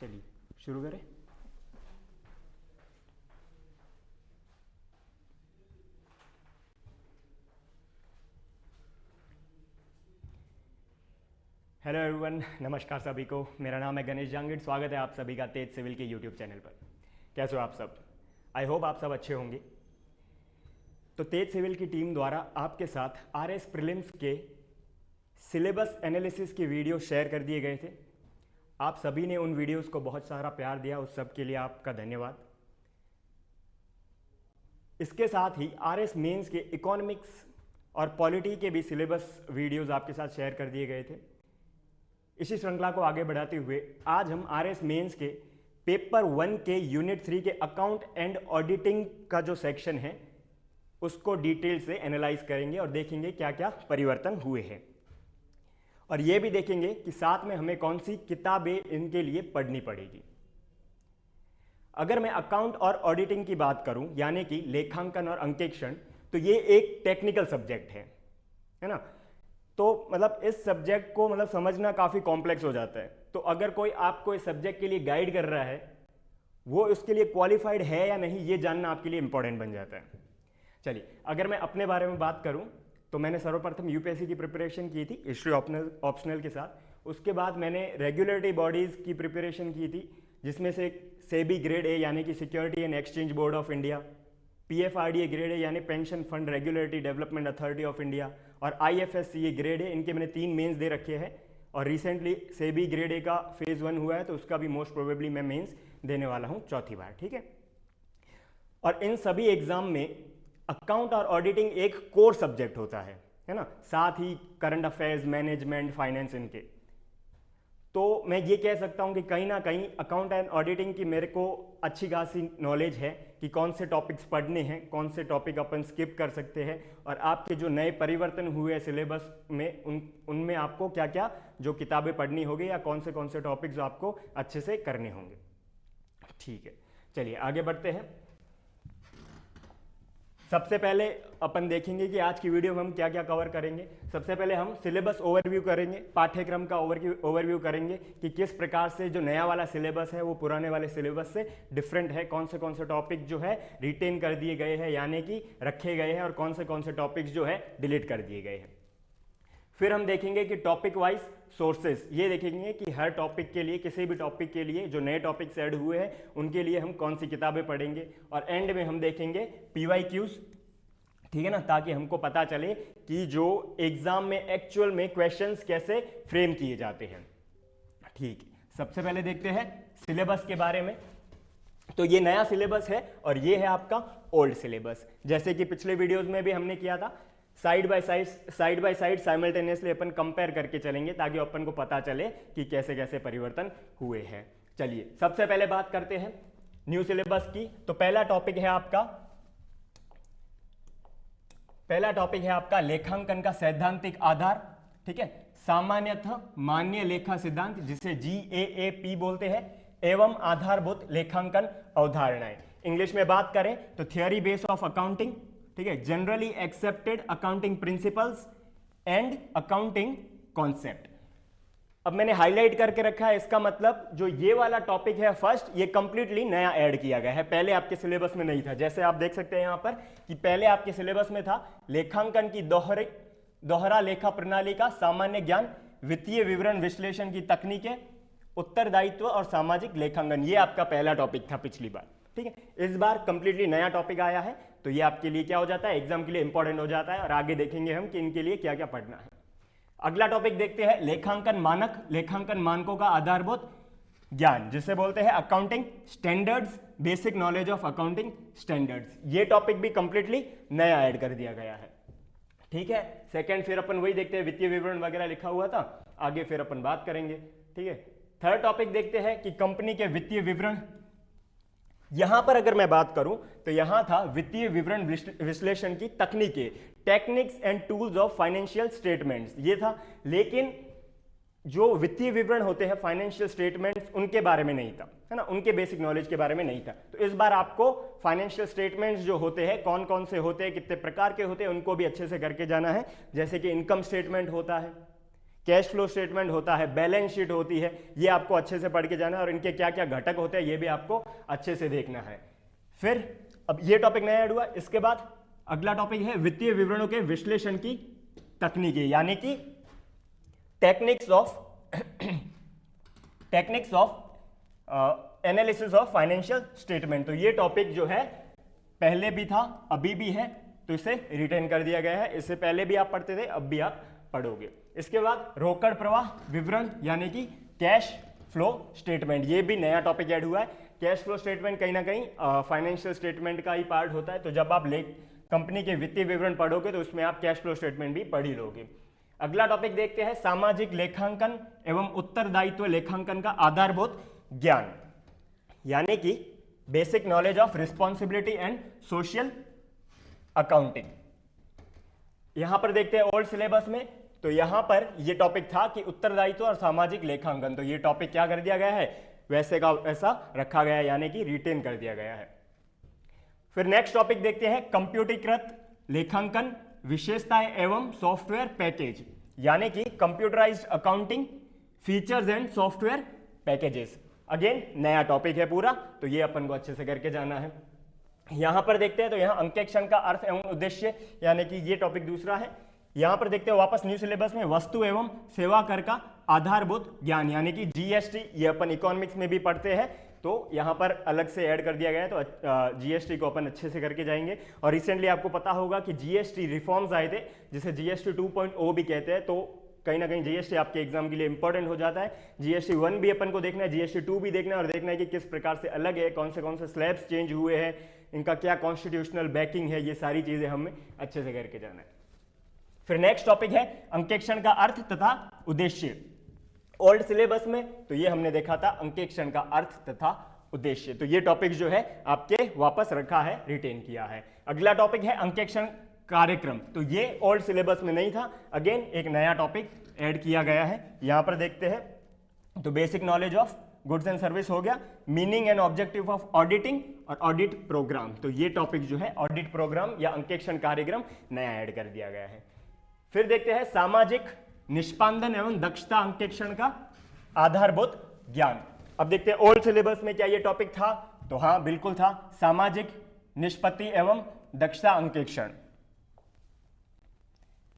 चलिए शुरू करें। हेलो एवरीवन, नमस्कार सभी को। मेरा नाम है गणेश जांगिड़। स्वागत है आप सभी का तेज सिविल के यूट्यूब चैनल पर। कैसे हो आप सब? आई होप आप सब अच्छे होंगे। तो तेज सिविल की टीम द्वारा आपके साथ आरएस प्रीलिम्स के सिलेबस एनालिसिस की वीडियो शेयर कर दिए गए थे। आप सभी ने उन वीडियोस को बहुत सारा प्यार दिया, उस सब के लिए आपका धन्यवाद। इसके साथ ही आरएस मेंस के इकोनॉमिक्स और पॉलिटी के भी सिलेबस वीडियोस आपके साथ शेयर कर दिए गए थे। इसी श्रृंखला को आगे बढ़ाते हुए आज हम आरएस मेंस के पेपर 1 के यूनिट 3 के अकाउंट एंड ऑडिटिंग का जो सेक्शन है उसको डिटेल से एनालाइज करेंगे और देखेंगे क्या क्या परिवर्तन हुए हैं, और यह भी देखेंगे कि साथ में हमें कौन सी किताबें इनके लिए पढ़नी पड़ेगी। अगर मैं अकाउंट और ऑडिटिंग की बात करूं, यानी कि लेखांकन और अंकेक्षण, तो ये एक टेक्निकल सब्जेक्ट है ना। तो मतलब इस सब्जेक्ट को समझना काफी कॉम्प्लेक्स हो जाता है। तो अगर कोई आपको इस सब्जेक्ट के लिए गाइड कर रहा है, वो उसके लिए क्वालिफाइड है या नहीं, ये जानना आपके लिए इंपॉर्टेंट बन जाता है। चलिए, अगर मैं अपने बारे में बात करूं तो मैंने सर्वप्रथम यूपीएससी की प्रिपरेशन की थी हिस्ट्री ऑप्शनल के साथ। उसके बाद मैंने रेगुलेटरी बॉडीज की प्रिपरेशन की थी, जिसमें से सेबी ग्रेड ए यानी कि security and exchange board of India, PFRDA grade A यानी pension fund regulatory development authority of India, और आईएफएससीए ग्रेड ए। इनके मैंने 3 मेंस दे रखे हैं, और रिसेंटली सेबी ग्रेड ए का फेज 1 हुआ है, तो उसका भी मोस्ट प्रोबेबली मैं मेंस देने वाला हूं चौथी बार। ठीक है, और इन सभी एग्जाम में अकाउंट और ऑडिटिंग एक कोर सब्जेक्ट होता है ना, साथ ही करंट अफेयर्स, मैनेजमेंट, फाइनेंस इनके। तो मैं ये कह सकता हूं कि कहीं ना कहीं अकाउंट एंड ऑडिटिंग की मेरे को अच्छी खासी नॉलेज है कि कौन से टॉपिक्स पढ़ने हैं, कौन से टॉपिक अपन स्किप कर सकते हैं, और आपके जो नए परिवर्तन हुए सिलेबस में उनमें आपको क्या क्या जो किताबें पढ़नी होगी, या कौन से टॉपिक्स आपको अच्छे से करने होंगे। ठीक है, चलिए आगे बढ़ते हैं। सबसे पहले अपन देखेंगे कि आज की वीडियो में हम क्या क्या कवर करेंगे। सबसे पहले हम सिलेबस ओवरव्यू करेंगे, पाठ्यक्रम का ओवरव्यू करेंगे कि किस प्रकार से जो नया वाला सिलेबस है वो पुराने वाले सिलेबस से डिफरेंट है, कौन से टॉपिक जो है रिटेन कर दिए गए हैं यानी कि रखे गए हैं, और कौन से टॉपिक्स जो है डिलीट कर दिए गए हैं। फिर हम देखेंगे कि टॉपिक वाइज सोर्सेज, ये देखेंगे कि हर टॉपिक के लिए, किसी भी टॉपिक के लिए जो नए टॉपिक्स ऐड हुए हैं उनके लिए हम कौन सी किताबें पढ़ेंगे। और एंड में हम देखेंगे पीवाईक्यूज, ठीक है ना, ताकि हमको पता चले कि जो एग्जाम में एक्चुअल में क्वेश्चंस कैसे फ्रेम किए जाते हैं। ठीक, सबसे पहले देखते हैं सिलेबस के बारे में। तो ये नया सिलेबस है और ये है आपका ओल्ड सिलेबस। जैसे कि पिछले वीडियोस में भी हमने किया था, side by side simultaneously upon compare करके चलेंगे, ताकि अपन को पता चले कि कैसे कैसे परिवर्तन हुए हैं। चलिए सबसे पहले बात करते हैं न्यू सिलेबस की। तो पहला टॉपिक है आपका लेखांकन का सैद्धांतिक आधार। ठीक है, सामान्यतः मान्य लेखा सिद्धांत, जिसे GAAP बोलते हैं, एवं आधारभूत लेखांकन अवधारणाएं। इंग्लिश में बात करें तो थियोरी बेस ऑफ अकाउंटिंग, ठीक है, generally accepted accounting principles and accounting concept. अब मैंने हाईलाइट करके रखा है, इसका मतलब जो ये वाला टॉपिक है फर्स्ट, ये कंप्लीटली नया ऐड किया गया है, पहले आपके सिलेबस में नहीं था। जैसे आप देख सकते हैं यहां पर कि पहले आपके सिलेबस में था लेखांकन की दोहरा लेखा प्रणाली का सामान्य ज्ञान, वित्तीय विवरण विश्लेषण की तकनीकें, उत्तरदायित्व और सामाजिक लेखांकन। ये आपका पहला टॉपिक था पिछली बार। ठीक है, इस बार कंप्लीटली नया टॉपिक आया है, तो ये आपके लिए क्या हो जाता है, एग्जाम के लिए इंपॉर्टेंट हो जाता है, और आगे देखेंगे हम कि इनके लिए क्या क्या पढ़ना है। अगला टॉपिक देखते हैं लेखांकन मानक, लेखांकन मानकों का आधारभूत ज्ञान, जिसे बोलते हैं accounting standards, basic knowledge of accounting standards. ये टॉपिक भी कंप्लीटली नया ऐड कर दिया गया है। ठीक है, सेकंड फिर अपन वही देखते हैं, वित्तीय विवरण वगैरह लिखा हुआ था, आगे फिर अपन बात करेंगे। ठीक है, थर्ड टॉपिक देखते हैं कि कंपनी के वित्तीय विवरण। यहां पर अगर मैं बात करूं तो यहां था वित्तीय विवरण विश्लेषण की तकनीकें, techniques and tools of financial statements, ये था। लेकिन जो वित्तीय विवरण होते हैं, फाइनेंशियल स्टेटमेंट्स, उनके बारे में नहीं था, है ना, उनके बेसिक नॉलेज के बारे में नहीं था। तो इस बार आपको फाइनेंशियल स्टेटमेंट्स जो होते हैं, कौन कौन से होते हैं, कितने प्रकार के होते हैं, उनको भी अच्छे से करके जाना है। जैसे कि इनकम स्टेटमेंट होता है, कैश फ्लो स्टेटमेंट होता है, बैलेंस शीट होती है, ये आपको अच्छे से पढ़ के जाना है और इनके क्या क्या घटक होते हैं ये भी आपको अच्छे से देखना है। फिर अब ये टॉपिक नया ऐड हुआ। इसके बाद अगला टॉपिक है वित्तीय विवरणों के विश्लेषण की तकनीकी, यानी कि techniques of analysis of financial statement. तो ये टॉपिक जो है पहले भी था, अभी भी है, तो इसे रिटेन कर दिया गया है। इससे पहले भी आप पढ़ते थे, अब भी आप पढ़ोगे। इसके बाद रोकड़ प्रवाह विवरण, यानी कि कैश फ्लो स्टेटमेंट, ये भी नया टॉपिक ऐड हुआ है। कैश फ्लो स्टेटमेंट कहीं ना कहीं फाइनेंशियल स्टेटमेंट का ही पार्ट होता है, तो जब आप कंपनी के वित्तीय विवरण पढ़ोगे तो उसमें आप कैश फ्लो स्टेटमेंट भी पढ़ ही लोगे। अगला टॉपिक देखते हैं सामाजिक लेखांकन एवं उत्तरदायित्व लेखांकन का आधारभूत ज्ञान, यानी कि basic knowledge of responsibility and social accounting. यहां पर देखते हैं ओल्ड सिलेबस में, तो यहां पर यह टॉपिक था कि उत्तरदायित्व और सामाजिक लेखांकन, तो ये टॉपिक क्या कर दिया गया है, वैसे का वैसा रखा गया है, यानी कि रिटेन कर दिया गया है। फिर नेक्स्ट टॉपिक देखते हैं कंप्यूटरीकृत लेखांकन विशेषताएं एवं सॉफ्टवेयर पैकेज, यानी कि computerised accounting features and software packages. Again नया टॉपिक है पूरा, तो ये अपन को अच्छे से करके जाना है। यहां पर देखते हैं तो यहां अंकेक्षण का अर्थ एवं उद्देश्य, यानी कि ये टॉपिक दूसरा है। यहां पर देखते हैं वापस न्यू सिलेबस में वस्तु एवं सेवा कर का आधारभूत ज्ञान, यानी कि जीएसटी, ये अपन इकोनॉमिक्स में भी पढ़ते हैं, तो यहां पर अलग से ऐड कर दिया गया है, तो जीएसटी को अपन अच्छे से करके जाएंगे। और रिसेंटली आपको पता होगा कि जीएसटी रिफॉर्म्स आए थे, जिसे जीएसटी 2.0 भी कहते हैं, तो कहीं ना कहीं जीएसटी आपके एग्जाम के लिए इंपॉर्टेंट हो जाता है। जीएसटी 1 भी अपन को देखना है, जीएसटी 2 भी देखना है, और देखना है कि किस प्रकार से अलग है, कौन से स्लैब्स चेंज हुए हैं, इनका क्या कॉन्स्टिट्यूशनल बैकिंग है, ये सारी चीजें हमें अच्छे से करके जाना है। फिर नेक्स्ट टॉपिक है अंकेक्षण का अर्थ तथा उद्देश्य। ओल्ड सिलेबस में तो ये हमने देखा था अंकेक्षण का अर्थ तथा उद्देश्य, तो ये टॉपिक जो है आपके वापस रखा है, रिटेन किया है। अगला टॉपिक है अंकेक्षण कार्यक्रम, तो ये ओल्ड सिलेबस में नहीं था, अगेन एक नया टॉपिक ऐड किया गया है। यहां पर देखते हैं तो basic knowledge of goods and service हो गया, meaning and objective of auditing और ऑडिट प्रोग्राम, तो ये टॉपिक जो है ऑडिट प्रोग्राम या अंकेक्षण कार्यक्रम नया ऐड कर दिया गया है। फिर देखते हैं सामाजिक निष्पादन एवं दक्षता अंकेक्षण का आधारभूत ज्ञान। अब देखते हैं ओल्ड सिलेबस में क्या ये टॉपिक था, तो हाँ बिल्कुल था, सामाजिक निष्पत्ति एवं दक्षता अंकेक्षण,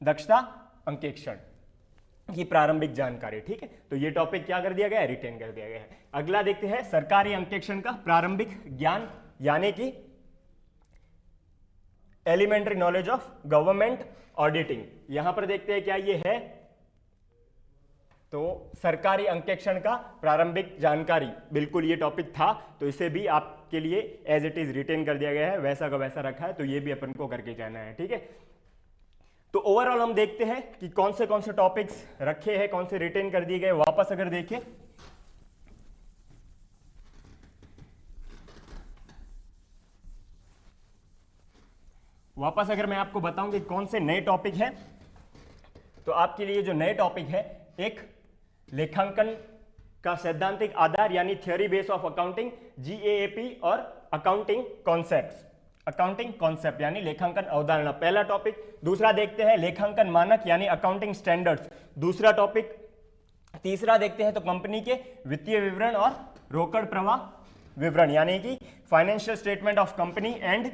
दक्षता अंकेक्षण की प्रारंभिक जानकारी, ठीक है। तो ये टॉपिक क्या कर दिया गया है, रिटेन कर दिया गया है। अगला देखते हैं सरकारी अंकेक्षण का प्रारंभिक ज्ञान, यानी कि elementary knowledge of government auditing. यहां पर देखते हैं क्या ये है, तो सरकारी अंकेक्षण का प्रारंभिक जानकारी, बिल्कुल ये टॉपिक था, तो इसे भी आपके लिए एज इट इज रिटेन कर दिया गया है, वैसा का वैसा रखा है, तो ये भी अपन को करके जाना है, ठीक है। तो ओवरऑल हम देखते हैं कि कौन से टॉपिक्स रखे हैं, कौन से रिटेन कर दिए गए। वापस अगर देखें वापस अगर मैं आपको बताऊं कि कौन से नए टॉपिक हैं, तो आपके लिए जो नए टॉपिक है, एक लेखांकन का सैद्धांतिक आधार यानी theory base of accounting GAAP, और अकाउंटिंग कॉन्सेप्ट्स, अकाउंटिंग कॉन्सेप्ट यानी लेखांकन अवधारणा, पहला टॉपिक। दूसरा देखते हैं लेखांकन मानक यानी अकाउंटिंग स्टैंडर्ड्स, दूसरा टॉपिक। तीसरा देखते हैं तो कंपनी के वित्तीय विवरण और रोकड़ प्रवाह विवरण यानी कि financial statement of company and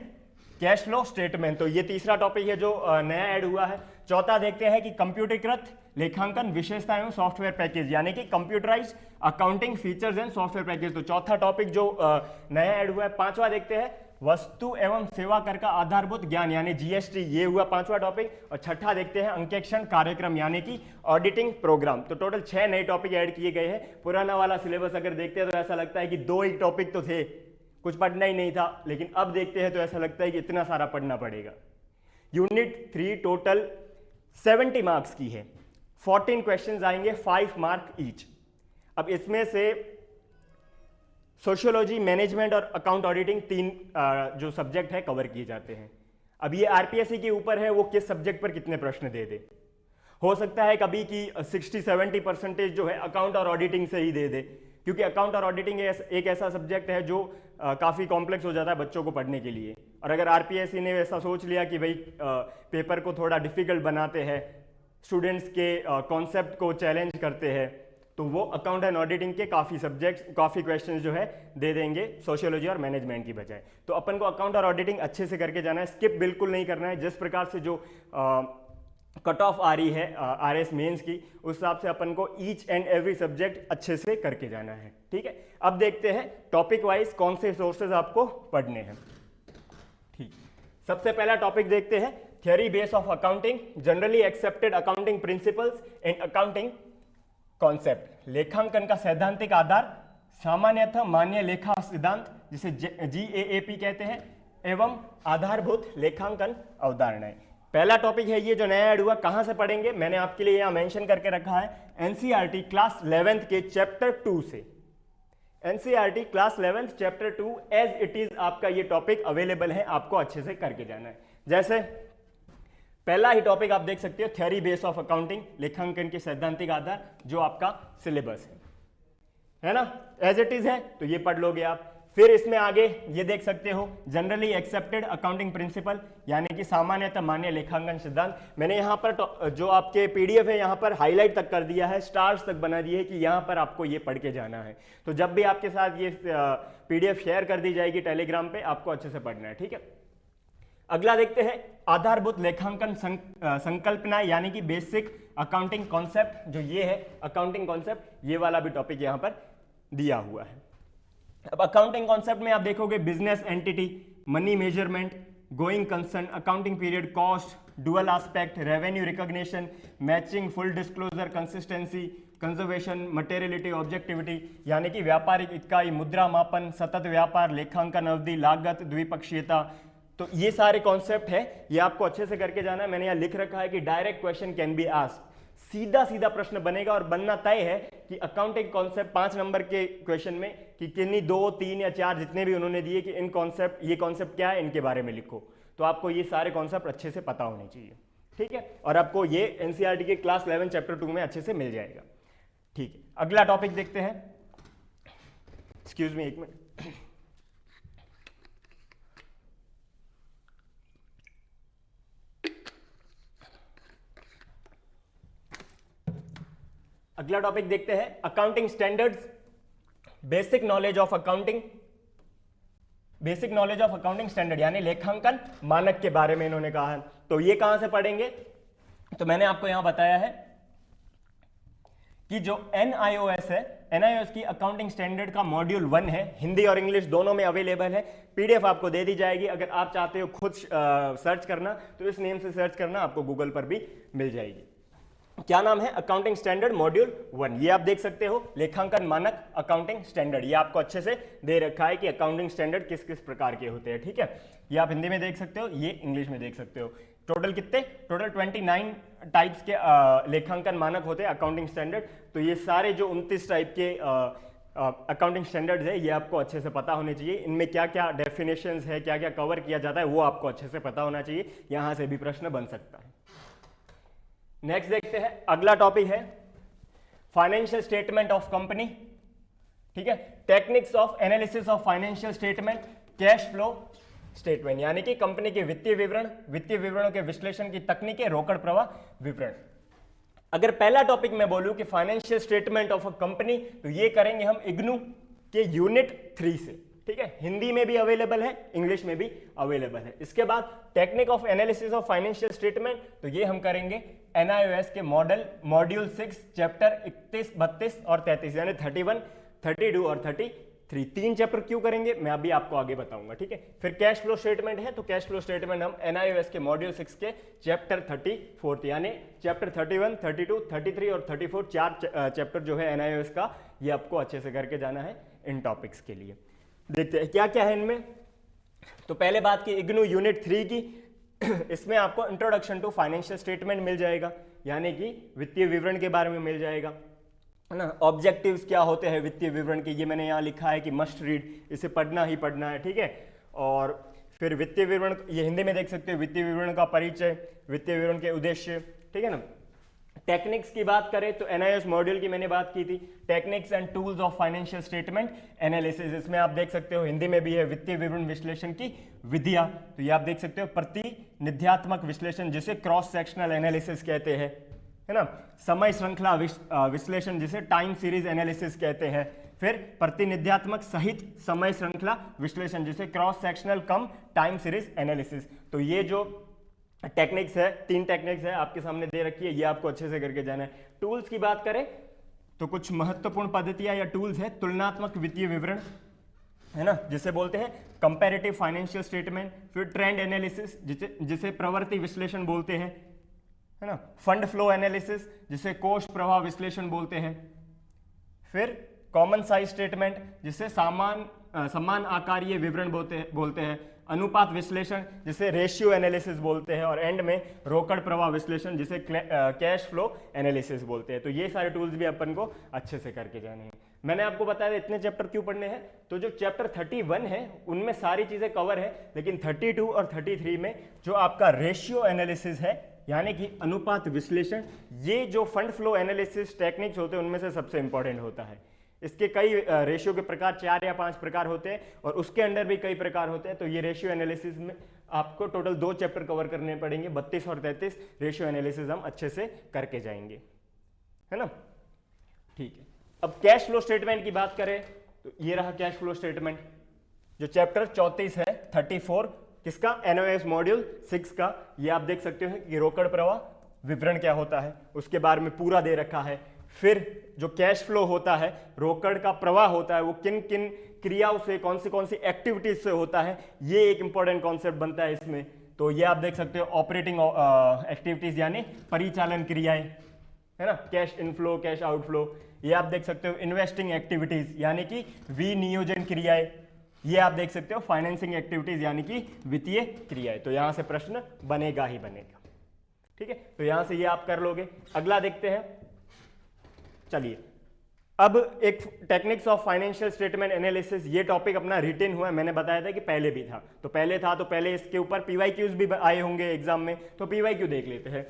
cash flow statement, तो ये तीसरा टॉपिक है जो नया ऐड हुआ है। चौथा देखते हैं कि कंप्यूटरीकृत लेखांकन विशेषताएं एवं सॉफ्टवेयर पैकेज यानी कि computerised accounting features and software package, तो चौथा टॉपिक जो नया ऐड हुआ है। पांचवा देखते हैं वस्तु एवं सेवा कर का आधारभूत ज्ञान यानी जीएसटी, ये हुआ पांचवा टॉपिक। और छठा देखते हैं अंकेक्षण कार्यक्रम यानी कि ऑडिटिंग प्रोग्राम। तो टोटल 6 नए टॉपिक ऐड किए गए हैं। पुराना वाला सिलेबस अगर देखते हैं तो ऐसा लगता है कि 2 ही टॉपिक तो थे, कुछ पढ़ना ही नहीं था, लेकिन अब देखते हैं तो ऐसा लगता है कि इतना सारा पढ़ना पड़ेगा। यूनिट 3 टोटल 70 मार्क्स की है, 14 क्वेश्चंस आएंगे, 5 मार्क ईच। अब इसमें से सोशियोलॉजी, मैनेजमेंट और अकाउंट ऑडिटिंग 3 जो सब्जेक्ट है कवर किए जाते हैं। अब ये आरपीएससी के ऊपर है वो किस सब्जेक्ट पर कितने प्रश्न दे दे। हो सकता है कभी कि 60-70% जो है अकाउंट और ऑडिटिंग से ही दे दे, क्योंकि अकाउंट और ऑडिटिंग एक ऐसा सब्जेक्ट है जो काफ़ी कॉम्प्लेक्स हो जाता है बच्चों को पढ़ने के लिए। और अगर आरपीएससी ने ऐसा सोच लिया कि भाई पेपर को थोड़ा डिफिकल्ट बनाते हैं स्टूडेंट्स के कॉन्सेप्ट को चैलेंज करते हैं, तो वो अकाउंट एंड ऑडिटिंग के काफ़ी सब्जेक्ट्स, काफ़ी क्वेश्चन जो है दे देंगे सोशियोलॉजी और मैनेजमेंट की बजाय। तो अपन को अकाउंट और ऑडिटिंग अच्छे से करके जाना है, स्किप बिल्कुल नहीं करना है। जिस प्रकार से जो कट ऑफ आ रही है आरएस मेंस की, उस हिसाब से अपन को ईच एंड एवरी सब्जेक्ट अच्छे से करके जाना है, ठीक है। अब देखते हैं टॉपिक वाइज कौन से सोर्सेज आपको पढ़ने हैं। ठीक, सबसे पहला टॉपिक देखते हैं, theory base of accounting, generally accepted accounting principles and accounting concept. लेखांकन का सैद्धांतिक आधार, सामान्यतः मान्य लेखा सिद्धांत जिसे GAAP कहते हैं, एवं आधारभूत लेखांकन अवधारणाएं। पहला टॉपिक है ये जो नया ऐड हुआ, कहां से पढ़ेंगे, मैंने आपके लिए यहां मेंशन करके रखा है, एनसीईआरटी क्लास 11th के चैप्टर 2 से। NCERT class 11th chapter 2 as it is आपका ये टॉपिक अवेलेबल है, आपको अच्छे से करके जाना है। जैसे पहला ही टॉपिक आप देख सकते हो, थ्योरी बेस ऑफ अकाउंटिंग, लेखांकन के सैद्धांतिक आधार, जो आपका सिलेबस है ना, एज इट इज है, तो ये पढ़ लोगे आप। फिर इसमें आगे ये देख सकते हो, जनरली एक्सेप्टेड अकाउंटिंग प्रिंसिपल, यानी कि सामान्यतः मान्य लेखांकन सिद्धांत। मैंने यहाँ पर जो आपके पीडीएफ है यहाँ पर हाईलाइट तक कर दिया है, स्टार्स तक बना दिए है कि यहाँ पर आपको ये पढ़ के जाना है। तो जब भी आपके साथ ये पीडीएफ शेयर कर दी जाएगी टेलीग्राम पे, आपको अच्छे से पढ़ना है, ठीक है। अगला देखते हैं, आधारभूत लेखांकन संकल्पना, यानी कि बेसिक अकाउंटिंग कॉन्सेप्ट, जो ये है अकाउंटिंग कॉन्सेप्ट, ये वाला भी टॉपिक यहाँ पर दिया हुआ है। अब अकाउंटिंग कॉन्सेप्ट में आप देखोगे business entity, money measurement, going concern, accounting period, cost, dual aspect, revenue recognition, matching, full disclosure, consistency, conservation, materiality, objectivity, यानी कि व्यापारिक इकाई, मुद्रा मापन, सतत व्यापार, लेखांकन अवधि, लागत, द्विपक्षीयता। तो ये सारे कॉन्सेप्ट है, ये आपको अच्छे से करके जाना है। मैंने यहाँ लिख रखा है कि direct question can be asked, सीधा सीधा प्रश्न बनेगा और बनना तय है कि अकाउंटिंग कॉन्सेप्ट 5 नंबर के क्वेश्चन में कि किन्हीं 2, 3 या 4 जितने भी उन्होंने दिए कि इन कॉन्सेप्ट, ये कॉन्सेप्ट क्या है, इनके बारे में लिखो। तो आपको ये सारे कॉन्सेप्ट अच्छे से पता होने चाहिए, ठीक है। और आपको ये एनसीईआरटी के क्लास 11 चैप्टर 2 में अच्छे से मिल जाएगा, ठीक है। अगला टॉपिक देखते हैं, एक्सक्यूज मी एक मिनट। अगला टॉपिक देखते हैं, accounting standards, basic knowledge of accounting, basic knowledge of accounting standard, यानी लेखांकन मानक के बारे में इन्होंने कहा है। तो ये कहां से पढ़ेंगे, तो मैंने आपको यहां बताया है कि जो NIOS है, NIOS की अकाउंटिंग स्टैंडर्ड का मॉड्यूल 1 है, हिंदी और इंग्लिश दोनों में अवेलेबल है। पीडीएफ आपको दे दी जाएगी, अगर आप चाहते हो खुद सर्च करना तो इस नेम से सर्च करना, आपको गूगल पर भी मिल जाएगी। क्या नाम है, अकाउंटिंग स्टैंडर्ड मॉड्यूल 1। ये आप देख सकते हो, लेखांकन मानक अकाउंटिंग स्टैंडर्ड, ये आपको अच्छे से दे रखा है कि अकाउंटिंग स्टैंडर्ड किस किस प्रकार के होते हैं, ठीक है। ये आप हिंदी में देख सकते हो, ये इंग्लिश में देख सकते हो। टोटल कितने, टोटल 29 टाइप्स के लेखांकन मानक होते हैं अकाउंटिंग स्टैंडर्ड। तो ये सारे जो 29 टाइप के अकाउंटिंग स्टैंडर्ड्स है, ये आपको अच्छे से पता होने चाहिए। इनमें क्या क्या डेफिनेशंस है, क्या क्या कवर किया जाता है, वो आपको अच्छे से पता होना चाहिए। यहां से भी प्रश्न बन सकता है। नेक्स्ट देखते हैं, अगला टॉपिक है फाइनेंशियल स्टेटमेंट ऑफ कंपनी, ठीक है। Techniques of analysis of financial statement, cash flow statement, यानी कि कंपनी के वित्तीय विवरण, वित्तीय विवरणों के विश्लेषण की तकनीकें, रोकड़ प्रवाह विवरण। अगर पहला टॉपिक मैं बोलूं कि financial statement of a company, तो ये करेंगे हम इग्नू के यूनिट 3 से, ठीक है। हिंदी में भी अवेलेबल है, इंग्लिश में भी अवेलेबल है। इसके बाद technique of analysis of financial statement, तो ये हम करेंगे NIOS के मॉड्यूल 6 चैप्टर 31, 32 और 33, यानी 31, 32 और 33। 3 चैप्टर क्यों करेंगे, मैं अभी आपको आगे बताऊंगा, ठीक है। फिर कैश फ्लो स्टेटमेंट है, तो कैश फ्लो स्टेटमेंट हम NIOS के मॉड्यूल 6 के चैप्टर 34, यानी चैप्टर 31, 32, 33 और 34, 4 चैप्टर जो है NIOS का, ये आपको अच्छे से करके जाना है इन टॉपिक्स के लिए। देखते हैं क्या क्या है इनमें। तो पहले बात की इग्नू यूनिट 3 की, इसमें आपको इंट्रोडक्शन टू फाइनेंशियल स्टेटमेंट मिल जाएगा, यानी कि वित्तीय विवरण के बारे में मिल जाएगा, है ना। ऑब्जेक्टिव्स क्या होते हैं वित्तीय विवरण के, ये मैंने यहाँ लिखा है कि मस्ट रीड, इसे पढ़ना ही पढ़ना है, ठीक है। और फिर वित्तीय विवरण, ये हिंदी में देख सकते हो, वित्तीय विवरण का परिचय, वित्तीय विवरण के उद्देश्य, ठीक है ना। टेक्निक्स की बात करें तो NIOS मॉड्यूल की मैंने बात की थी, techniques and tools of financial statement analysis, इसमें आप देख सकते हो हिंदी में भी है वित्तीय विवरण विश्लेषण की विधियां। तो ये आप देख सकते हो प्रतिनिध्यात्मक विश्लेषण, जिसे क्रॉस सेक्शनल एनालिसिस कहते हैं, है ना। समय श्रृंखला विश्लेषण जिसे टाइम सीरीज एनालिसिस कहते हैं। फिर प्रतिनिध्यात्मक सहित समय श्रृंखला विश्लेषण जिसे क्रॉस सेक्शनल कम टाइम सीरीज एनालिसिस। तो ये जो टेक्निक्स है, 3 टेक्निक्स है आपके सामने दे रखी है, ये आपको अच्छे से करके जाना है। टूल्स की बात करें तो कुछ महत्वपूर्ण पद्धतियां या टूल्स है। तुलनात्मक वित्तीय विवरण, है ना, जिसे बोलते हैं कंपैरेटिव फाइनेंशियल स्टेटमेंट। फिर ट्रेंड एनालिसिस जिसे प्रवृत्ति विश्लेषण बोलते हैं, है ना। फंड फ्लो एनालिसिस जिसे कोष प्रवाह विश्लेषण बोलते हैं। फिर कॉमन साइज स्टेटमेंट जिसे समान आकारीय विवरण बोलते हैं। अनुपात विश्लेषण जिसे रेशियो एनालिसिस बोलते हैं। और एंड में रोकड़ प्रवाह विश्लेषण जिसे कैश फ्लो एनालिसिस बोलते हैं। तो ये सारे टूल्स भी अपन को अच्छे से करके जाने हैं। मैंने आपको बताया इतने चैप्टर क्यों पढ़ने हैं, तो जो चैप्टर 31 है उनमें सारी चीजें कवर है, लेकिन 32 और 33 में जो आपका रेशियो एनालिसिस है यानी कि अनुपात विश्लेषण, ये जो फंड फ्लो एनालिसिस टेक्निक्स होते हैं उनमें से सबसे इंपॉर्टेंट होता है। इसके कई रेशियो के प्रकार 4 या 5 प्रकार होते हैं और उसके अंदर भी कई प्रकार होते हैं। तो ये रेशियो एनालिसिस में आपको टोटल 2 चैप्टर कवर करने पड़ेंगे, 32 और 33 रेशियो एनालिसिस हम अच्छे से करके जाएंगे, है ना। ठीक है, अब कैश फ्लो स्टेटमेंट की बात करें तो ये रहा कैश फ्लो स्टेटमेंट, जो चैप्टर 34 है 34 किसका, एनओएस मॉड्यूल 6 का। ये आप देख सकते हो कि रोकड़ प्रवाह विवरण क्या होता है उसके बारे में पूरा दे रखा है। फिर जो कैश फ्लो होता है, रोकड़ का प्रवाह होता है, वो किन किन क्रियाओं से, कौन सी एक्टिविटीज से होता है, ये एक इंपॉर्टेंट कॉन्सेप्ट बनता है इसमें। तो ये आप देख सकते हो ऑपरेटिंग एक्टिविटीज यानी परिचालन क्रियाएं, है ना, कैश इनफ्लो कैश आउटफ्लो। ये आप देख सकते हो इन्वेस्टिंग एक्टिविटीज यानी कि विनियोजन क्रियाएं। ये आप देख सकते हो फाइनेंसिंग एक्टिविटीज यानी कि वित्तीय क्रियाएं। तो यहां से प्रश्न बनेगा ही बनेगा, ठीक है। तो यहां से ये आप कर लोगे। अगला देखते हैं, चलिए अब एक techniques of financial statement analysis, ये टॉपिक अपना रिटेन हुआ है। मैंने बताया था कि पहले भी था, तो पहले इसके ऊपर पीवाईक्यूज भी आए होंगे एग्जाम में, तो पीवाईक्यू देख लेते हैं।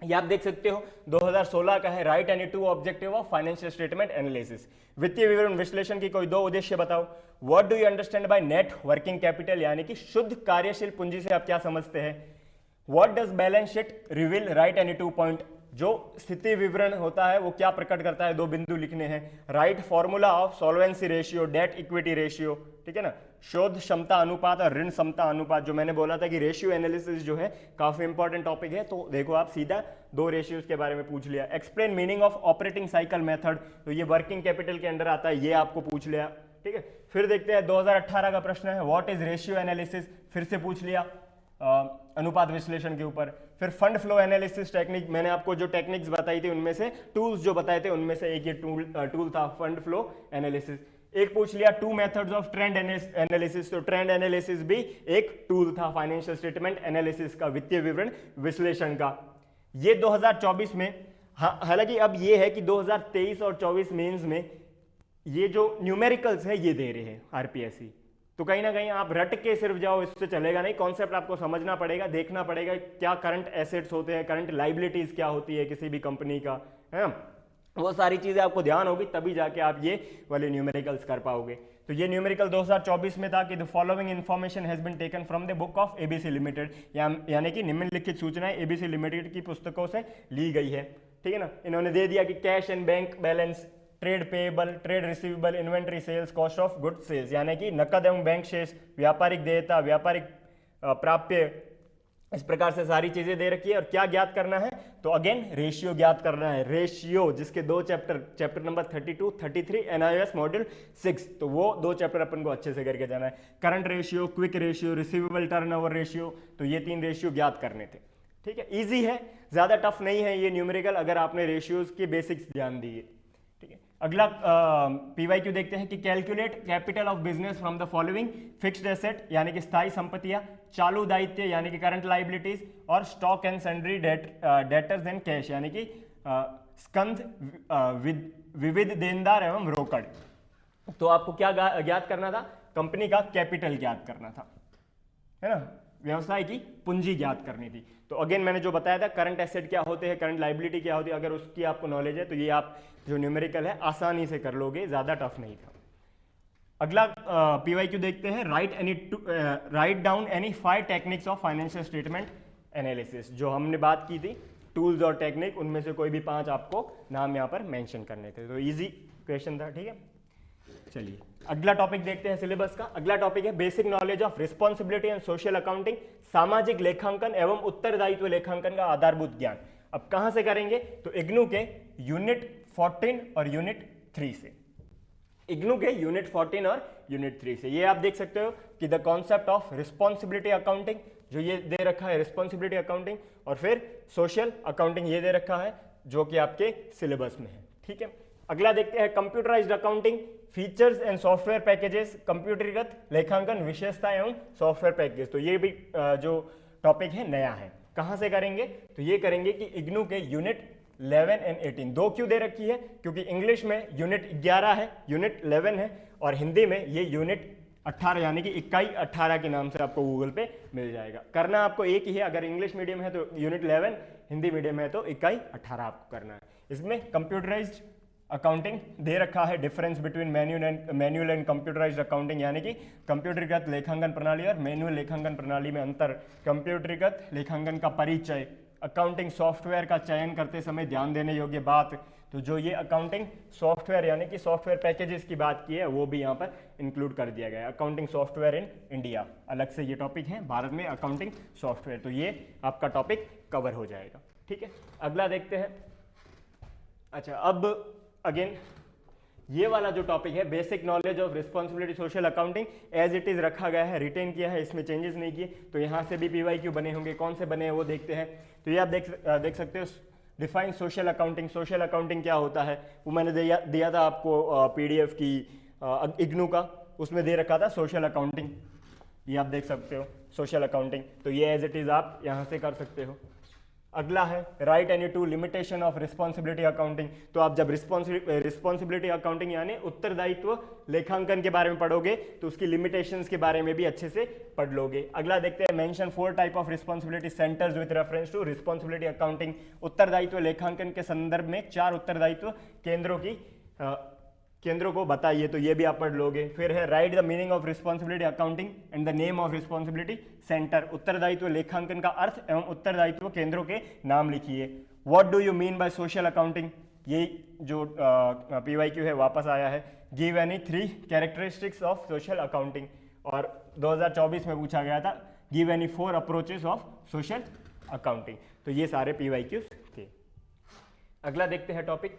ये आप देख सकते हो 2016 का है, right any 2 objective of financial statement analysis. वित्तीय विवरण विश्लेषण की कोई 2 उद्देश्य बताओ। What do you understand by net working capital यानी कि शुद्ध कार्यशील पूंजी से आप क्या समझते हैं। What does balance sheet reveal, right any 2 point. जो स्थिति विवरण होता है वो क्या प्रकट करता है, 2 बिंदु लिखने हैं। Right formula of solvency ratio, debt equity ratio, ठीक है ना। शोध क्षमता अनुपात और ऋण क्षमता अनुपात, जो मैंने बोला था कि रेशियो एनालिसिस जो है काफी इंपॉर्टेंट टॉपिक है, तो देखो आप सीधा 2 रेशियोज के बारे में पूछ लिया। Explain meaning of operating cycle method, तो ये वर्किंग कैपिटल के अंडर आता है, ये आपको पूछ लिया, ठीक है। फिर देखते हैं 2018 का प्रश्न है, व्हाट इज रेशियो एनालिसिस, फिर से पूछ लिया अनुपात विश्लेषण के ऊपर। फिर फंड फ्लो एनालिसिस टेक्निक, मैंने आपको जो टेक्निक्स बताई थी उनमें से टूल्स जो बताए थे उनमें से एक ये टूल था फंड फ्लो एनालिसिस। एक पूछ लिया 2 मेथड्स ऑफ ट्रेंड एनालिसिस, तो ट्रेंड एनालिसिस भी एक टूल था फाइनेंशियल स्टेटमेंट एनालिसिस का, वित्तीय विवरण विश्लेषण का। ये 2024 में, हालांकि अब ये है कि 2023 और 24 मेंस में ये जो न्यूमेरिकल्स है ये दे रहे हैं आरपीएससी, तो कहीं ना कहीं आप रट के सिर्फ जाओ इससे चलेगा नहीं, कॉन्सेप्ट आपको समझना पड़ेगा, देखना पड़ेगा क्या करंट एसेट्स होते हैं, करंट लाइबिलिटीज क्या होती है किसी भी कंपनी का, है ना, वो सारी चीजें आपको ध्यान होगी तभी जाके आप ये वाले न्यूमेरिकल्स कर पाओगे। तो ये न्यूमेरिकल 2024 में था कि the following information has been taken from the book of ABC limited, यानी कि निम्नलिखित सूचनाएं एबीसी लिमिटेड की पुस्तकों से ली गई है, ठीक है ना। इन्होंने दे दिया कि cash and bank balance, trade payable, trade receivable, inventory sales, cost of good sales, यानी कि नकद एवं बैंक शेष, व्यापारिक देयता, व्यापारिक प्राप्य, इस प्रकार से सारी चीजें दे रखी है। और क्या ज्ञात करना है, तो अगेन रेशियो ज्ञात करना है। रेशियो जिसके 2 चैप्टर नंबर 32, 33 एनआईएस मॉड्यूल 6, तो वो 2 चैप्टर अपन को अच्छे से करके जाना है। Current ratio, quick ratio, receivable turnover ratio, तो ये 3 रेशियो ज्ञात करने थे, ठीक है। इजी है, ज्यादा टफ नहीं है ये न्यूमेरिकल, अगर आपने रेशियोज के बेसिक्स ध्यान दिए, ठीक है। अगला पीवाईक्यू देखते हैं कि calculate capital of business from the following, fixed asset यानी कि स्थायी संपत्तियां, चालू दायित्व यानी कि करंट लाइबिलिटीज, और stock and sundry debtors and cash यानी कि स्कंध, विविध देनदार एवं रोकड़। तो आपको क्या ज्ञात करना था, कंपनी का कैपिटल ज्ञात करना था, है ना, व्यवसाय की पूंजी ज्ञात करनी थी। तो अगेन मैंने जो बताया था करंट एसेट क्या होते हैं, करंट लाइबिलिटी क्या होती है, अगर उसकी आपको नॉलेज है तो ये आप जो न्यूमेरिकल है आसानी से कर लोगे, ज्यादा टफ नहीं था। अगला पीवाईक्यू देखते हैं, right down any 5 techniques of financial statement analysis, जो हमने बात की थी टूल्स और टेक्निक, उनमें से कोई भी 5 आपको नाम यहाँ पर मेंशन करने थे। तो इजी क्वेश्चन था, ठीक है। चलिए अगला टॉपिक देखते हैं सिलेबस का। अगला टॉपिक है basic knowledge of responsibility and social accounting, सामाजिक लेखांकन एवं उत्तरदायित्व लेखांकन का आधारभूत ज्ञान। अब कहां से करेंगे, तो इग्नू के यूनिट 14 और यूनिट 3 से। इग्नू के यूनिट 14 और यूनिट 3 से। ये आप देख सकते हो कि the concept of responsibility accounting, जो ये दे रखा है रिस्पॉन्सिबिलिटी अकाउंटिंग, और फिर सोशल अकाउंटिंग ये दे रखा है जो कि आपके सिलेबस में है, ठीक है। अगला देखते हैं computerised accounting, features and software packages, कंप्यूटरीकृत लेखांकन विशेषता एवं सॉफ्टवेयर पैकेज। तो ये भी जो टॉपिक है नया है। कहां से करेंगे, तो ये करेंगे कि इग्नू के यूनिट 11 एंड 18। दो क्यों दे रखी है, क्योंकि इंग्लिश में यूनिट 11 है, यूनिट 11 है, और हिंदी में ये यूनिट 18 यानी कि इकाई 18 के नाम से आपको गूगल पे मिल जाएगा। करना आपको एक ही है, अगर इंग्लिश मीडियम है तो यूनिट 11, हिंदी मीडियम है तो इकाई 18 आपको करना है। इसमें कंप्यूटराइज्ड अकाउंटिंग दे रखा है, difference between manual and computerised accounting, यानी कि कंप्यूटरीकृत लेखांकन प्रणाली और मैनुअल लेखांकन प्रणाली में अंतर, कंप्यूटरीकृत लेखांकन का परिचय, अकाउंटिंग सॉफ्टवेयर का चयन करते समय ध्यान देने योग्य बात। तो जो ये अकाउंटिंग सॉफ्टवेयर यानी कि सॉफ्टवेयर पैकेजेस की बात की है वो भी यहाँ पर इंक्लूड कर दिया गया है। अकाउंटिंग सॉफ्टवेयर इन इंडिया अलग से ये टॉपिक है, भारत में अकाउंटिंग सॉफ्टवेयर, तो ये आपका टॉपिक कवर हो जाएगा, ठीक है। अगला देखते हैं। अच्छा, अब अगेन ये वाला जो टॉपिक है basic knowledge of responsibility social accounting, as it is रखा गया है, रिटेन किया है, इसमें चेंजेस नहीं किए। तो यहाँ से भी PYQ बने होंगे, कौन से बने हैं वो देखते हैं। तो ये आप देख सकते हो, define social accounting. Social accounting क्या होता है वो मैंने दिया था आपको PDF की इग्नू का, उसमें दे रखा था सोशल अकाउंटिंग। ये आप देख सकते हो सोशल अकाउंटिंग, तो ये एज इट इज आप यहाँ से कर सकते हो। अगला है right any to limitation of responsibility accounting. तो आप जब रिस्पॉन्सिबिलिटी अकाउंटिंग यानी उत्तरदायित्व लेखांकन के बारे में पढ़ोगे तो उसकी लिमिटेशंस के बारे में भी अच्छे से पढ़ लोगे। अगला देखते हैं mention 4 type of responsibility centres with reference to responsibility accounting. उत्तरदायित्व लेखांकन के संदर्भ में 4 उत्तरदायित्व केंद्रों को बताइए, तो ये भी आप पढ़ लोगे। फिर है right the meaning of responsibility accounting and the name of responsibility centre. उत्तरदायित्व लेखांकन का अर्थ एवं उत्तरदायित्व केंद्रों के नाम लिखिए। What do you mean by social accounting, ये जो PYQ है वापस आया है। Give any 3 characteristics of social accounting, और 2024 में पूछा गया था give any 4 approaches of social accounting. तो ये सारे PYQs थे। अगला देखते हैं टॉपिक।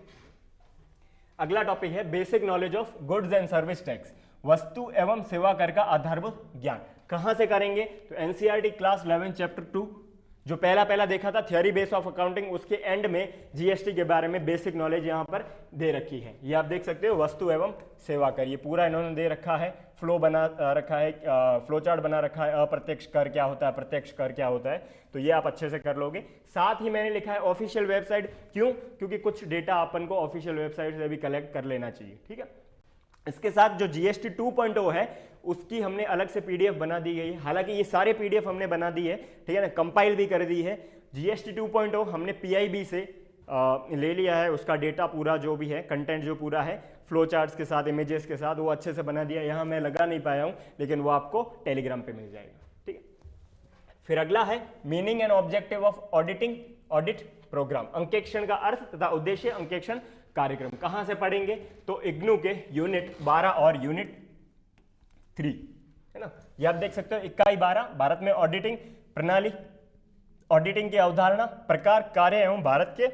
अगला टॉपिक है basic knowledge of goods and service tax, वस्तु एवं सेवा कर का आधारभूत ज्ञान। कहां से करेंगे, तो NCERT क्लास 11 चैप्टर 2 जो पहला देखा था थियोरी बेस ऑफ अकाउंटिंग, उसके एंड में GST के बारे में बेसिक नॉलेज यहां पर दे रखी है। ये आप देख सकते हो वस्तु एवं सेवा कर, ये पूरा इन्होंने दे रखा है, फ्लो बना रखा है, फ्लो चार्ट बना रखा है, अप्रत्यक्ष कर क्या होता है, प्रत्यक्ष कर क्या होता है, तो ये आप अच्छे से कर लोगे। साथ ही मैंने लिखा है ऑफिशियल वेबसाइट, क्यों, क्योंकि कुछ डेटा अपन को ऑफिशियल वेबसाइट से भी कलेक्ट कर लेना चाहिए, ठीक है। इसके साथ जो GST 2.0 है उसकी हमने अलग से PDF बना दी गई है, हालांकि ये सारे PDF हमने बना दी है, ठीक है ना, कंपाइल भी कर दी है। GST 2.0 हमने PIB से ले लिया है, उसका डेटा पूरा जो भी है, कंटेंट जो पूरा है, फ्लो चार्ट्स के साथ, इमेजेस के साथ, वो अच्छे से बना दिया। यहाँ मैं लगा नहीं पाया हूँ, लेकिन वो आपको टेलीग्राम पे मिल जाएगा, ठीक है। फिर अगला है meaning and objective of audit programme, अंकेक्षण का अर्थ तथा उद्देश्य अंकेक्षण कार्यक्रम। कहां से पढ़ेंगे, तो इग्नू के यूनिट 12 और यूनिट 3, है ना। ये आप देख सकते हो इकाई 12 भारत में ऑडिटिंग प्रणाली, ऑडिटिंग की अवधारणा, प्रकार, कार्य एवं भारत के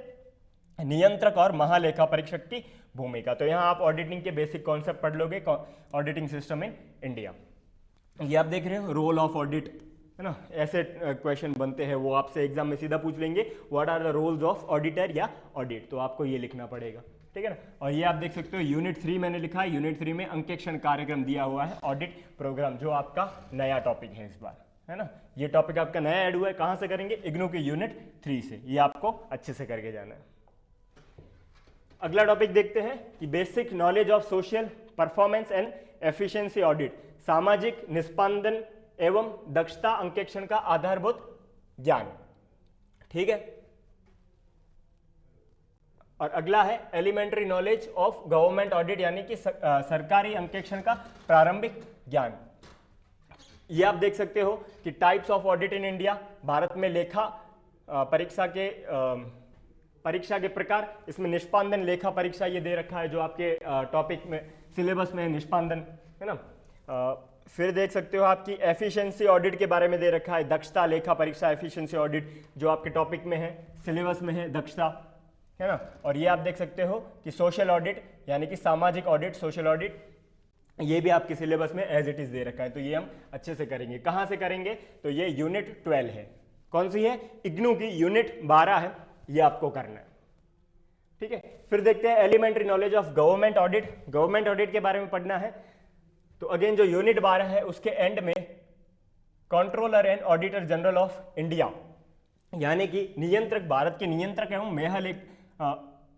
नियंत्रक और महालेखा परीक्षक की भूमिका। तो यहाँ आप ऑडिटिंग के बेसिक कॉन्सेप्ट पढ़ लोगे, ऑडिटिंग सिस्टम इन इंडिया। ये आप देख रहे हो रोल ऑफ ऑडिट, है ना, ऐसे क्वेश्चन बनते हैं, वो आपसे एग्जाम में सीधा पूछ लेंगे what are the roles of auditor या ऑडिट, तो आपको ये लिखना पड़ेगा, ठीक है ना। और ये आप देख सकते हो यूनिट 3 मैंने लिखा है, यूनिट 3 में अंकेक्षण कार्यक्रम दिया हुआ है, ऑडिट प्रोग्राम, जो आपका नया टॉपिक है इस बार, है ना। ये टॉपिक आपका नया ऐड हुआ है, कहां से करेंगे, इग्नू के यूनिट 3 से। ये आपको अच्छे से करके जाना है। अगला टॉपिक देखते हैं कि basic knowledge of social performance and efficiency audit, सामाजिक निष्पादन एवं दक्षता अंकेक्षण का आधारभूत ज्ञान, ठीक है। और अगला है elementary knowledge of government audit, यानी कि सरकारी अंकेक्षण का प्रारंभिक ज्ञान। ये आप देख सकते हो कि types of audit in India, Bharat में लेखा परीक्षा के प्रकार, इसमें निष्पादन लेखा परीक्षा ये दे रखा है जो आपके टॉपिक में सिलेबस में है, निष्पादन, है ना। फिर देख सकते हो आपकी एफिशिएंसी ऑडिट के बारे में दे रखा है, दक्षता लेखा परीक्षा एफिशिएंसी ऑडिट जो आपके टॉपिक में है, सिलेबस में है, दक्षता, है ना। और ये आप देख सकते हो कि सोशल ऑडिट यानी कि सामाजिक ऑडिट, सोशल ऑडिट, ये भी आपके सिलेबस में एज इट इज दे रखा है, तो ये हम अच्छे से करेंगे। कहाँ से करेंगे, तो ये यूनिट 12 है, कौन सी है, इग्नू की यूनिट 12 है, ये आपको करना है, ठीक है। फिर देखते हैं elementary knowledge of government audit, government audit के बारे में पढ़ना है। तो अगेन जो यूनिट 12 है उसके एंड में controller and auditor general of India यानी कि नियंत्रक, भारत के नियंत्रक एवं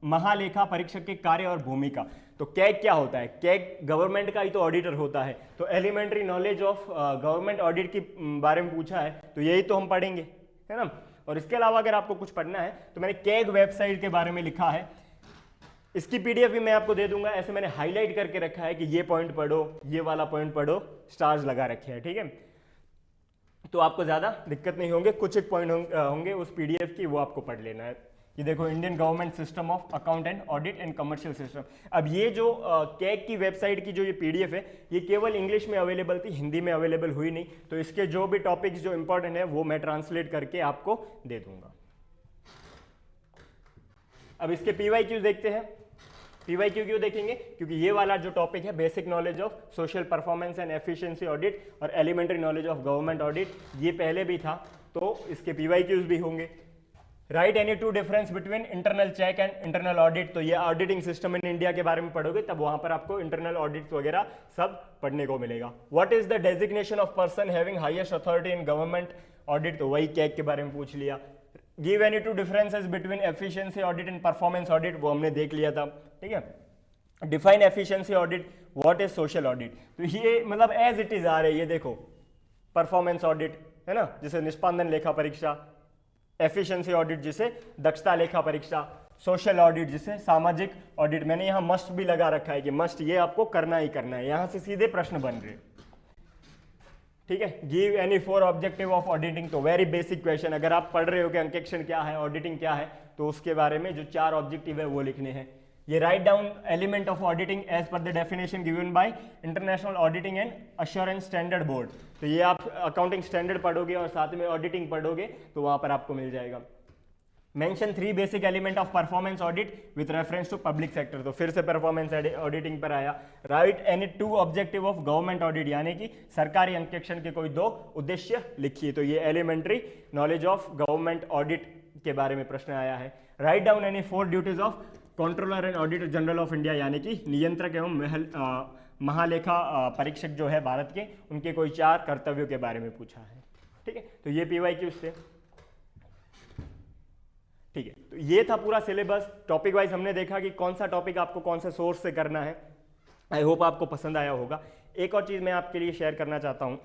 महालेखा परीक्षक के कार्य और भूमिका। तो कैग क्या होता है, कैग गवर्नमेंट का ही तो ऑडिटर होता है, तो elementary knowledge of government audit के बारे में पूछा है तो यही तो हम पढ़ेंगे, है ना। और इसके अलावा अगर आपको कुछ पढ़ना है तो मैंने कैग वेबसाइट के बारे में लिखा है, इसकी पीडीएफ भी मैं आपको दे दूंगा, ऐसे मैंने हाईलाइट करके रखा है कि ये पॉइंट पढ़ो, ये वाला पॉइंट पढ़ो, स्टार्स लगा रखे हैं, ठीक है। तो आपको ज्यादा दिक्कत नहीं होंगे, कुछ एक पॉइंट होंगे उस पीडीएफ की, वो आपको पढ़ लेना है। ये देखो, Indian government system of account and audit and commercial system. अब ये जो कैग की वेबसाइट की जो ये पीडीएफ है, ये केवल इंग्लिश में अवेलेबल थी, हिंदी में अवेलेबल हुई नहीं, तो इसके जो भी टॉपिक्स जो इंपॉर्टेंट है वो मैं ट्रांसलेट करके आपको दे दूंगा। अब इसके पीवाईक्यू देखते हैं। पीवाईक्यू क्यों देखेंगे, क्योंकि ये वाला जो टॉपिक है basic knowledge of social performance and efficiency audit और elementary knowledge of government audit, ये पहले भी था, तो इसके पीवाईक्यूज भी होंगे। Write any two difference between internal check and internal audit, तो ये ऑडिटिंग सिस्टम इन इंडिया के बारे में पढ़ोगे तब वहां पर आपको इंटरनल ऑडिट वगैरह सब पढ़ने को मिलेगा। What is the designation of person having highest authority in government audit, तो वही कैग के बारे में पूछ लिया। Give any two differences between efficiency audit and performance audit, वो हमने देख लिया था, ठीक है। Define efficiency audit, what is social audit, तो ये मतलब एज इट इज आ रहे, ये देखो परफॉर्मेंस ऑडिट है ना, जिसे निष्पादन लेखा परीक्षा, एफिशिएंसी ऑडिट जिसे दक्षता लेखा परीक्षा, सोशल ऑडिट जिसे सामाजिक ऑडिट। मैंने यहाँ मस्ट भी लगा रखा है कि मस्ट ये आपको करना ही करना है, यहाँ से सीधे प्रश्न बन रहे, ठीक है। Give any 4 objective of auditing, तो वेरी बेसिक क्वेश्चन, अगर आप पढ़ रहे हो कि अंकेक्षण क्या है, ऑडिटिंग क्या है, तो उसके बारे में जो 4 ऑब्जेक्टिव है वो लिखने हैं। ये write down element of auditing as per the definition given by international auditing and assurance standard board, तो ये आप अकाउंटिंग स्टैंडर्ड पढ़ोगे और साथ में ऑडिटिंग पढ़ोगे तो वहां पर आपको मिल जाएगा। Mention 3 basic element of performance audit with reference to public sector, तो फिर से परफॉर्मेंस ऑडिटिंग पर आया। Write any 2 objective of government audit, यानी कि सरकारी अंकेक्षण के कोई 2 उद्देश्य लिखिए, तो ये elementary knowledge of government audit के बारे में प्रश्न आया है। Write down any 4 duties of controller and auditor general of India, यानी कि नियंत्रक एवं महालेखा परीक्षक जो है भारत के, उनके कोई 4 कर्तव्यों के बारे में पूछा है, ठीक है। तो ये पीवाईक्यूज थे, ठीक है। तो ये था पूरा सिलेबस, टॉपिक वाइज हमने देखा कि कौन सा टॉपिक आपको कौन से सोर्स से करना है। आई होप आपको पसंद आया होगा। एक और चीज मैं आपके लिए शेयर करना चाहता हूं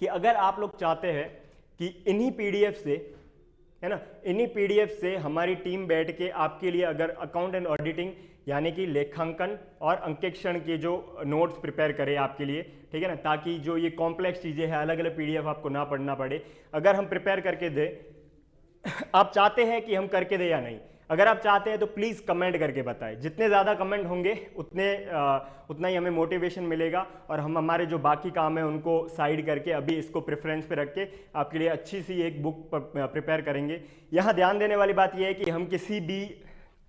कि अगर आप लोग चाहते हैं कि इन्हीं पीडीएफ से, है ना, इन्हीं पीडीएफ से हमारी टीम बैठ के आपके लिए अगर अकाउंट एंड ऑडिटिंग यानी कि लेखांकन और अंकेक्षण के जो नोट्स प्रिपेयर करे आपके लिए, ठीक है ना, ताकि जो ये कॉम्प्लेक्स चीज़ें हैं, अलग अलग पीडीएफ आपको ना पढ़ना पड़े, अगर हम प्रिपेयर करके दें, आप चाहते हैं कि हम करके दें या नहीं, अगर आप चाहते हैं तो प्लीज़ कमेंट करके बताएं। जितने ज़्यादा कमेंट होंगे उतना ही हमें मोटिवेशन मिलेगा और हम हमारे जो बाकी काम है उनको साइड करके अभी इसको प्रेफरेंस पे रख के आपके लिए अच्छी सी एक बुक प्रिपेयर करेंगे। यहाँ ध्यान देने वाली बात यह है कि हम किसी भी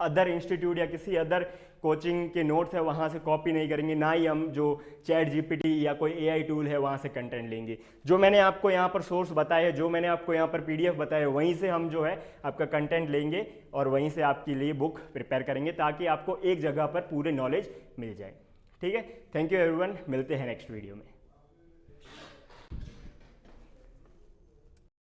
अदर इंस्टीट्यूट या किसी अदर कोचिंग के नोट्स है वहाँ से कॉपी नहीं करेंगे, ना ही हम जो चैट जीपीटी या कोई एआई टूल है वहाँ से कंटेंट लेंगे। जो मैंने आपको यहाँ पर सोर्स बताया, जो मैंने आपको यहाँ पर पीडीएफ बताया, वहीं से हम जो है आपका कंटेंट लेंगे और वहीं से आपके लिए बुक प्रिपेयर करेंगे ताकि आपको एक जगह पर पूरे नॉलेज मिल जाए, ठीक है। थैंक यू एवरीवन, मिलते हैं नेक्स्ट वीडियो में।